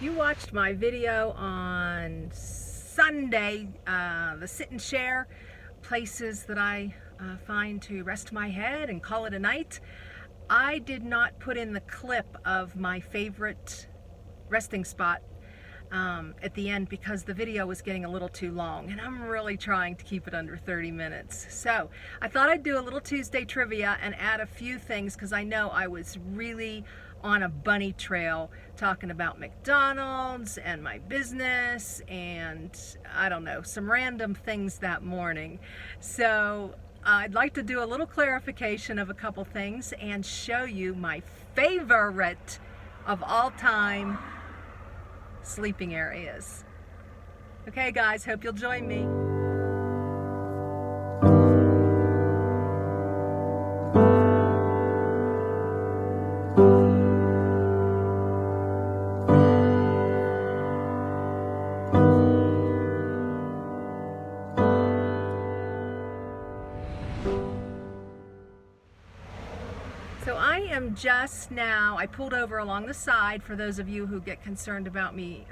if you watched my video on Sunday, the sit and share places that I find to rest my head and call it a night, I did not put in the clip of my favorite resting spot at the end because the video was getting a little too long, and I'm really trying to keep it under 30 minutes. So I thought I'd do a little Tuesday trivia and add a few things because I know I was really on a bunny trail talking about McDonald's and my business and I don't know, some random things that morning. So I'd like to do a little clarification of a couple things and show you my favorite of all time sleeping areas. Okay guys, hope you'll join me. So I am just now, I pulled over along the side for those of you who get concerned about me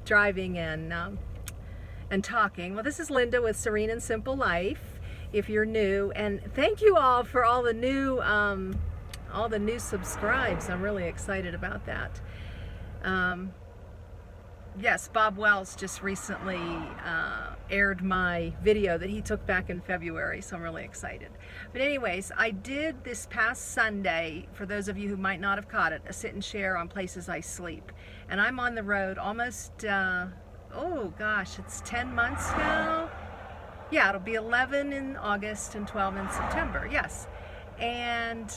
driving and talking. Well, this is Linda with Serene and Simple Life, if you're new. And thank you all for all the new subscribes. I'm really excited about that. Yes, Bob Wells just recently aired my video that he took back in February, so I'm really excited. But anyways, I did this past Sunday, for those of you who might not have caught it, a sit and share on places I sleep. And I'm on the road almost, oh gosh, it's 10 months now? Yeah, it'll be 11 in August and 12 in September, yes. And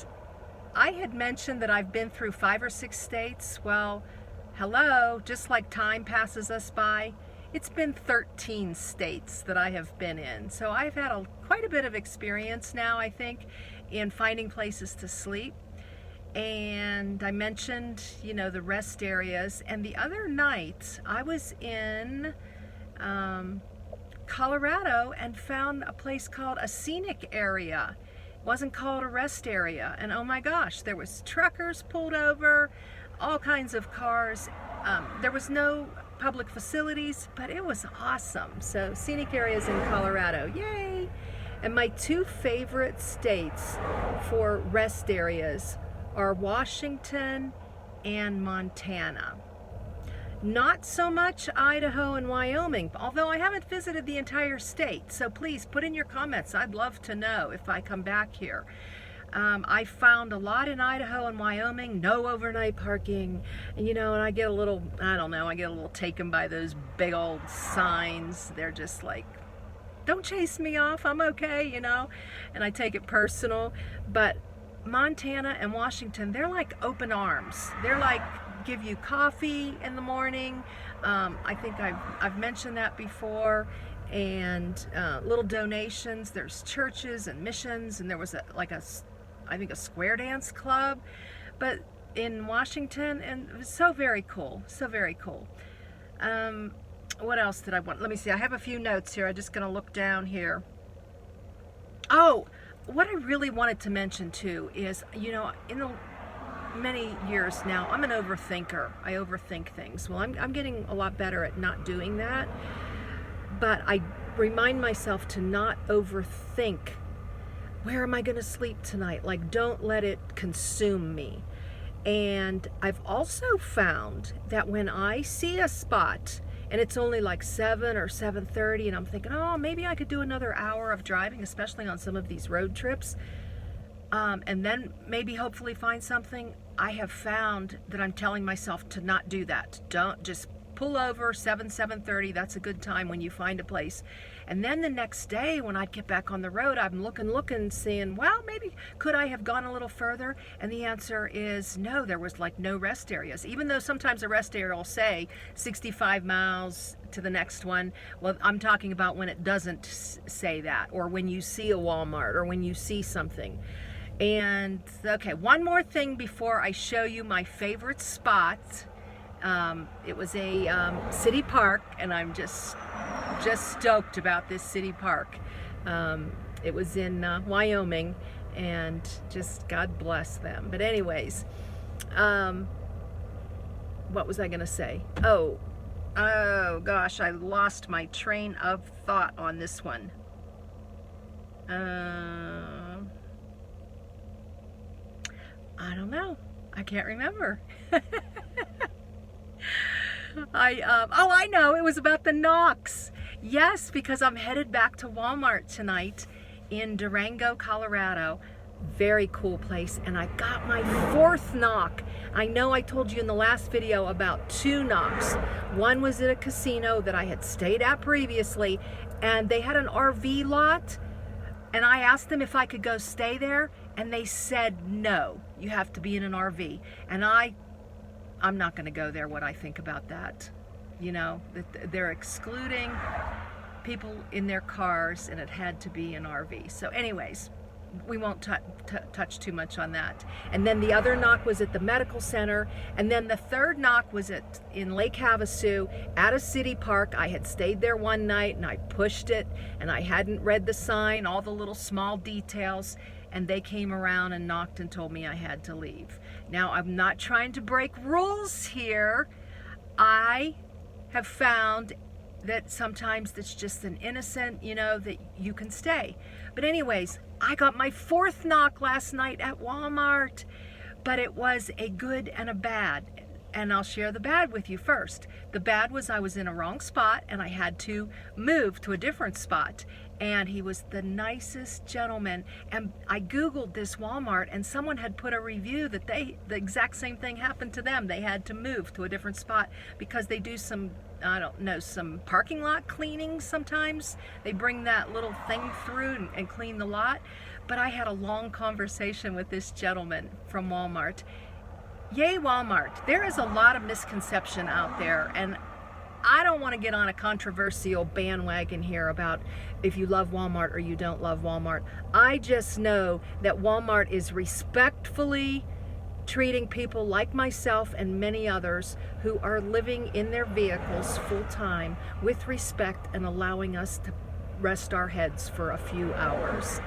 I had mentioned that I've been through 5 or 6 states. Well, hello, just like time passes us by, it's been 13 states that I have been in. So I've had quite a bit of experience now, I think, in finding places to sleep. And I mentioned, you know, the rest areas. And the other night, I was in Colorado and found a place called a scenic area. It wasn't called a rest area. And oh my gosh, there was truckers pulled over, all kinds of cars. There was no public facilities, but it was awesome. So scenic areas in Colorado, yay! And my two favorite states for rest areas are Washington and Montana. Not so much Idaho and Wyoming, although I haven't visited the entire state. So please put in your comments. I'd love to know if I come back here. I found a lot in Idaho and Wyoming, no overnight parking, and you know, and I get a little, I don't know, I get a little taken by those big old signs. They're just like, don't chase me off, I'm okay, you know, and I take it personal. But Montana and Washington, they're like open arms. They're like, give you coffee in the morning. I think I've mentioned that before. And little donations. There's churches and missions, and there was I think a square dance club, but in Washington, and it was so very cool, so very cool. What else did I want? Let me see, I have a few notes here. I'm just gonna look down here. Oh, what I really wanted to mention too is, you know, in the many years now, I'm an overthinker. I overthink things. Well, I'm getting a lot better at not doing that, but I remind myself to not overthink. Where am I going to sleep tonight? Like, don't let it consume me. And I've also found that when I see a spot and it's only like 7 or 7:30 and I'm thinking, oh, maybe I could do another hour of driving, especially on some of these road trips, and then maybe hopefully find something, I have found that I'm telling myself to not do that. Don't just pull over 7:30. That's a good time when you find a place. And then the next day when I get back on the road, I'm looking, seeing, well, maybe could I have gone a little further? And the answer is no. There was like no rest areas, even though sometimes a rest area will say 65 miles to the next one. Well, I'm talking about when it doesn't say that, or when you see a Walmart, or when you see something. And okay, one more thing before I show you my favorite spot. It was a city park, and I'm just stoked about this city park. It was in Wyoming, and just God bless them. But anyways, what was I going to say? Oh gosh, I lost my train of thought on this one. I don't know. I can't remember. I know, it was about the knocks. Yes, because I'm headed back to Walmart tonight in Durango, Colorado. Very cool place, and I got my 4th knock. I know I told you in the last video about 2 knocks. One was at a casino that I had stayed at previously, and they had an RV lot, and I asked them if I could go stay there, and they said no, you have to be in an RV. And I'm not going to go there. What I think about that, you know, that they're excluding people in their cars, and it had to be an RV. So anyways, we won't touch too much on that. And then the other knock was at the medical center, and then the 3rd knock was in Lake Havasu at a city park. I had stayed there one night, and I pushed it, and I hadn't read the sign, all the little small details, and they came around and knocked and told me I had to leave. Now, I'm not trying to break rules here. I have found that sometimes it's just an innocent, you know, that you can stay. But anyways, I got my 4th knock last night at Walmart, but it was a good and a bad. And I'll share the bad with you first. The bad was I was in a wrong spot, and I had to move to a different spot. And he was the nicest gentleman. And I Googled this Walmart, and someone had put a review that the exact same thing happened to them. They had to move to a different spot because they do some, I don't know, some parking lot cleaning sometimes. They bring that little thing through and clean the lot. But I had a long conversation with this gentleman from Walmart. Yay, Walmart. There is a lot of misconception out there, and I don't want to get on a controversial bandwagon here about if you love Walmart or you don't love Walmart. I just know that Walmart is respectfully treating people like myself and many others who are living in their vehicles full time with respect and allowing us to rest our heads for a few hours.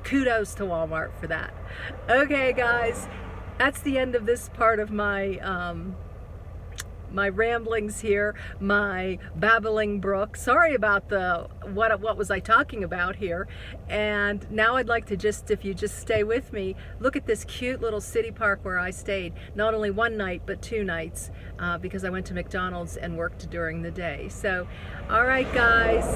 Kudos to Walmart for that. Okay, guys. That's the end of this part of my my ramblings here, my babbling brook. Sorry about the what was I talking about here. And now I'd like to just, if you just stay with me, look at this cute little city park where I stayed, not only one night but 2 nights, because I went to McDonald's and worked during the day. So, all right, guys.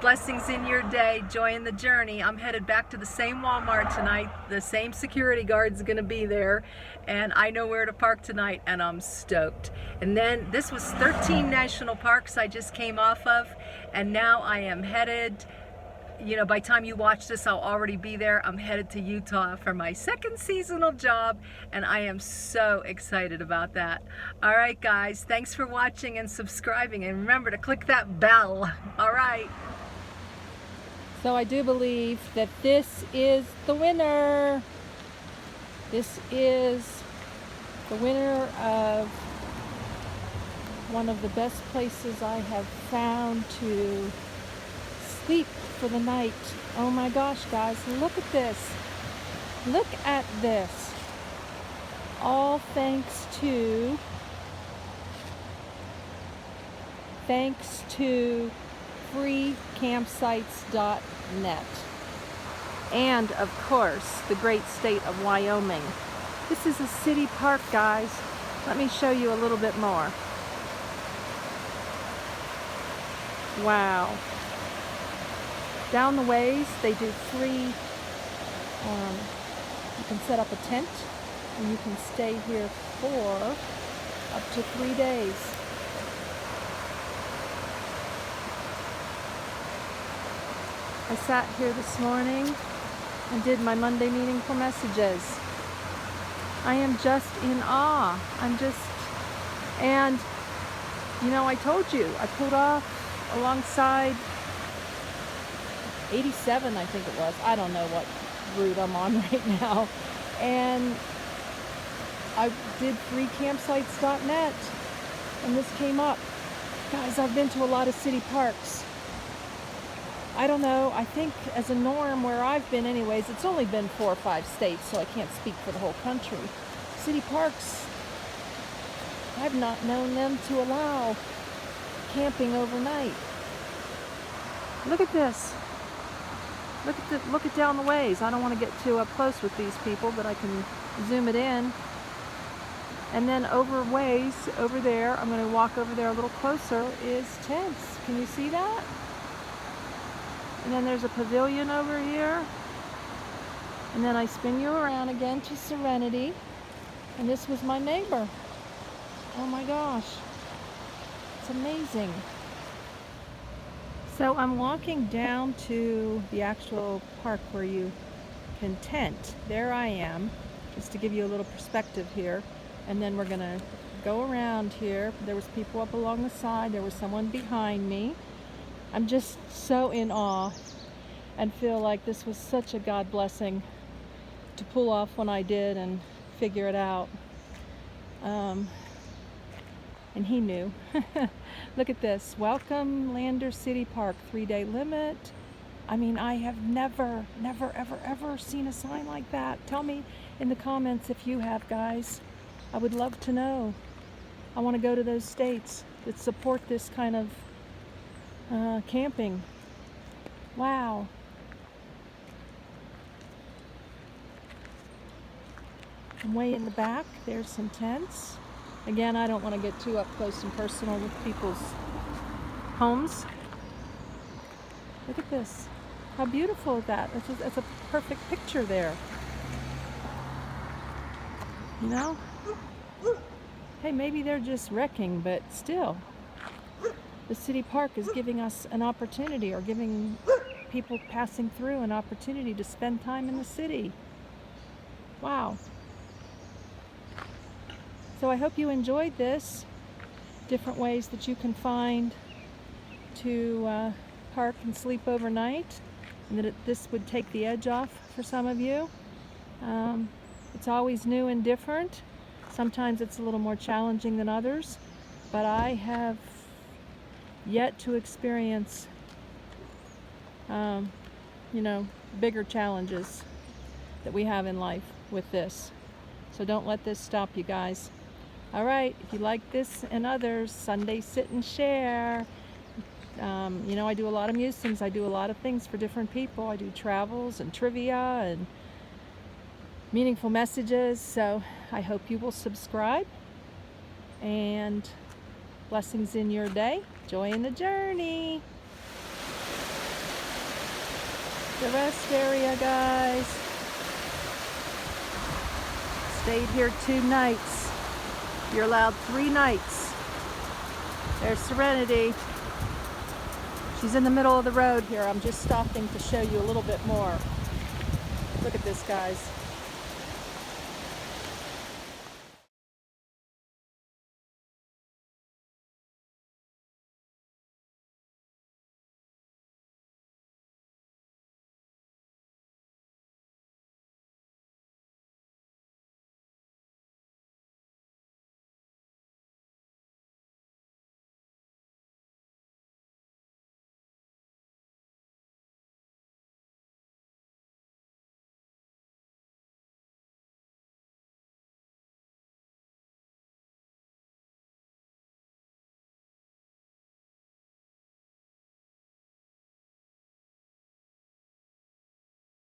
Blessings in your day, joy in the journey. I'm headed back to the same Walmart tonight. The same security guard's gonna be there, and I know where to park tonight, and I'm stoked. And then this was 13 national parks I just came off of, and now I am headed, you know, by the time you watch this, I'll already be there. I'm headed to Utah for my 2nd seasonal job, and I am so excited about that. All right, guys, thanks for watching and subscribing, and remember to click that bell. All right. So I do believe that this is the winner. This is the winner of one of the best places I have found to sleep for the night. Oh my gosh, guys, look at this. Look at this. All thanks to freecampsites.net, and of course the great state of Wyoming. This is a city park, guys. Let me show you a little bit more. Wow. Down the ways they do free, you can set up a tent and you can stay here for up to 3 days. I sat here this morning and did my Monday meeting for messages. I am just in awe. And you know, I told you, I pulled off alongside 87, I think it was. I don't know what route I'm on right now. And I did freecampsites.net, and this came up. Guys, I've been to a lot of city parks. I don't know, I think as a norm where I've been anyways, it's only been 4 or 5 states, so I can't speak for the whole country. City parks I've not known them to allow camping overnight. Look at this. Look at down the ways. I don't want to get too up close with these people, but I can zoom it in. And then over ways, over there, I'm going to walk over there a little closer, is tents. Can you see that? And then there's a pavilion over here. And then I spin you around again to Serenity. And this was my neighbor. Oh my gosh. It's amazing. So I'm walking down to the actual park where you can tent. There I am, just to give you a little perspective here. And then we're gonna go around here. There was people up along the side. There was someone behind me. I'm just so in awe and feel like this was such a God blessing to pull off when I did and figure it out. And he knew. Look at this. Welcome Lander City Park, 3-day limit. I mean, I have never, ever seen a sign like that. Tell me in the comments if you have, guys. I would love to know. I want to go to those states that support this kind of camping. Wow. And way in the back, there's some tents. Again, I don't want to get too up close and personal with people's homes. Look at this. How beautiful is that? That's a perfect picture there. You know? Hey, maybe they're just wrecking, but still. The city park is giving us an opportunity, or giving people passing through an opportunity to spend time in the city. Wow. So I hope you enjoyed this. Different ways that you can find to park and sleep overnight, and that this would take the edge off for some of you. It's always new and different. Sometimes it's a little more challenging than others, but I have yet to experience bigger challenges that we have in life with this. So don't let this stop you, guys. All right, if you like this and others, Sunday Sit and Share. I do a lot of musings. I do a lot of things for different people. I do travels and trivia and meaningful messages. So I hope you will subscribe, and blessings in your day. Joy in the journey. The rest area, guys. Stayed here 2 nights. You're allowed 3 nights. There's Serenity. She's in the middle of the road here. I'm just stopping to show you a little bit more. Look at this, guys.